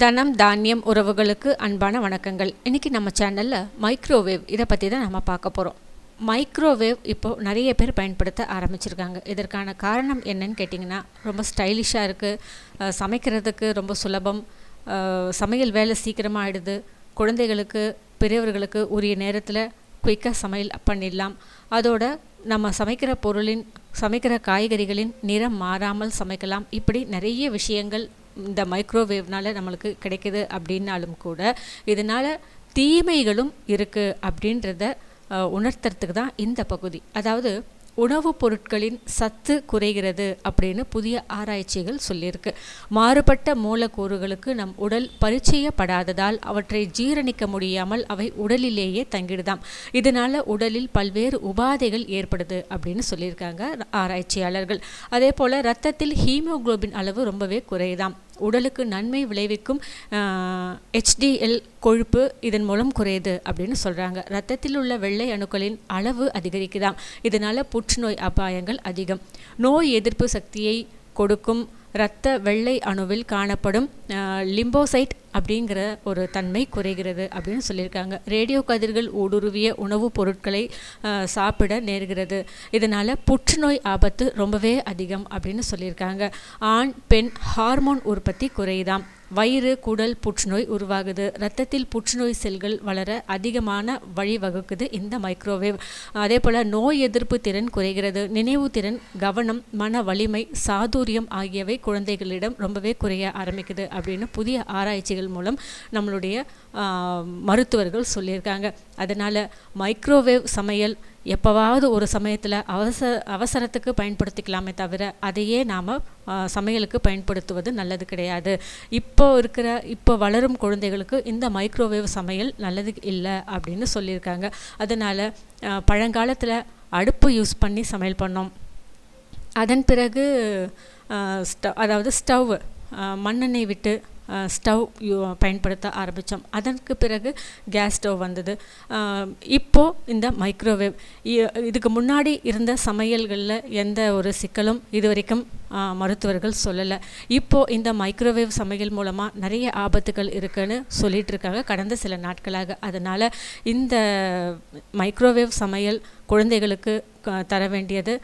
தனம் தானியம் உறவுகளுக்கு அன்பான வணக்கங்கள். இன்றைக்கி நம்ம சேனலில் மைக்ரோவேவ் இதை பற்றி தான் நம்ம பார்க்க போகிறோம். மைக்ரோவேவ் இப்போது நிறைய பேர் பயன்படுத்த ஆரம்பிச்சிருக்காங்க. இதற்கான காரணம் என்னன்னு கேட்டிங்கன்னா, ரொம்ப ஸ்டைலிஷாக இருக்குது, சமைக்கிறதுக்கு ரொம்ப சுலபம், சமையல் வேலை சீக்கிரமாக ஆகிடுது, குழந்தைகளுக்கு பெரியவர்களுக்கு உரிய நேரத்தில் குயிக்காக சமையல் பண்ணிடலாம். அதோட நம்ம சமைக்கிற காய்கறிகளின் நிறம் மாறாமல் சமைக்கலாம். இப்படி நிறைய விஷயங்கள் இந்த மைக்ரோவேவ்னால் நம்மளுக்கு கிடைக்குது. அப்படின்னாலும் கூட இதனால் தீமைகளும் இருக்குது அப்படின்றத உணர்த்துறதுக்கு தான் இந்த பகுதி. அதாவது உணவுப் பொருட்களின் சத்து குறைகிறது அப்படின்னு புதிய ஆராய்ச்சிகள் சொல்லியிருக்கு. மாறுபட்ட மூலக்கூறுகளுக்கு நம் உடல் பரிச்சயப்படாததால் அவற்றை ஜீரணிக்க முடியாமல் அவை உடலிலேயே தங்கிடுதாம். இதனால் உடலில் பல்வேறு உபாதைகள் ஏற்படுது அப்படின்னு சொல்லியிருக்காங்க ஆராய்ச்சியாளர்கள். அதே போல் இரத்தத்தில் ஹீமோகுளோபின் அளவு ரொம்பவே குறையுதாம். உடலுக்கு நன்மை விளைவிக்கும் HDL கொழுப்பு இதன் மூலம் குறையுது அப்படின்னு சொல்கிறாங்க. இரத்தத்தில் உள்ள வெள்ளை அணுக்களின் அளவு அதிகரிக்குதாம். இதனால் புற்றுநோய் அபாயங்கள் அதிகம். நோய் எதிர்ப்பு சக்தியை கொடுக்கும் இரத்த வெள்ளை அணுவில் காணப்படும் லிம்போசைட் அப்படிங்கிற ஒரு தன்மை குறைகிறது அப்படின்னு சொல்லியிருக்காங்க. ரேடியோ கதிர்கள் ஊடுருவிய உணவுப் பொருட்களை சாப்பிட நேர்கிறது. இதனால் புற்றுநோய் ஆபத்து ரொம்பவே அதிகம் அப்படின்னு சொல்லியிருக்காங்க. ஆண் பெண் ஹார்மோன் உற்பத்தி குறையுதாம். வயிறு குடல் புற்றுநோய் உருவாகுது. இரத்தத்தில் புற்றுநோய் செல்கள் வளர அதிகமான வழிவகுக்குது இந்த மைக்ரோவேவ். அதே போல் நோய் எதிர்ப்பு திறன் குறைகிறது. நினைவு திறன், கவனம், மன வலிமை, சாதுரியம் ஆகியவை குழந்தைகளிடம் ரொம்பவே குறைய ஆரம்பிக்குது அப்படின்னு புதிய ஆராய்ச்சிகள் மூலம் நம்மளுடைய மருத்துவர்கள் சொல்லியிருக்காங்க. அதனால் மைக்ரோவேவ் சமையல் எப்போவாவது ஒரு சமயத்தில் அவசரத்துக்கு பயன்படுத்திக்கலாமே தவிர அதையே நாம் சமையலுக்கு பயன்படுத்துவது நல்லது கிடையாது. இப்போ வளரும் குழந்தைகளுக்கு இந்த மைக்ரோவேவ் சமையல் நல்லது இல்லை அப்படின்னு சொல்லியிருக்காங்க. அதனால் பழங்காலத்தில் அடுப்பு யூஸ் பண்ணி சமையல் பண்ணோம். அதன் பிறகு ஸ்டவ் மண்ணெண்ணெய் விட்டு ஸ்டவ் பயன்படுத்த ஆரம்பித்தோம். அதற்கு பிறகு கேஸ் ஸ்டவ் வந்தது. இப்போது இந்த மைக்ரோவேவ். இதுக்கு முன்னாடி இருந்த சமையல்களில் எந்த ஒரு சிக்கலும் இதுவரைக்கும் மருத்துவர்கள் சொல்லலை. இப்போது இந்த மைக்ரோவேவ் சமையல் மூலமாக நிறைய ஆபத்துகள் இருக்குன்னு சொல்லிகிட்டு இருக்காங்க கடந்த சில நாட்களாக. அதனால் இந்த மைக்ரோவேவ் சமையல் குழந்தைகளுக்கு தர வேண்டியது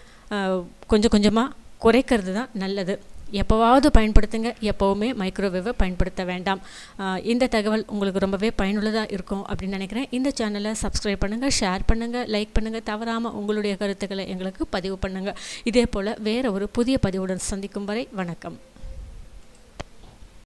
கொஞ்சம் கொஞ்சமாக குறைக்கிறது தான் நல்லது. எப்போவாவது பயன்படுத்துங்க, எப்போவுமே மைக்ரோவேவை பயன்படுத்த வேண்டாம். இந்த தகவல் உங்களுக்கு ரொம்பவே பயனுள்ளதாக இருக்கும் அப்படின்னு நினைக்கிறேன். இந்த சேனலை சப்ஸ்கிரைப் பண்ணுங்கள், ஷேர் பண்ணுங்கள், லைக் பண்ணுங்கள். தவறாமல் உங்களுடைய கருத்துக்களை எங்களுக்கு பதிவு பண்ணுங்கள். இதே போல் வேறு ஒரு புதிய பதிவுடன் சந்திக்கும் வரை வணக்கம்.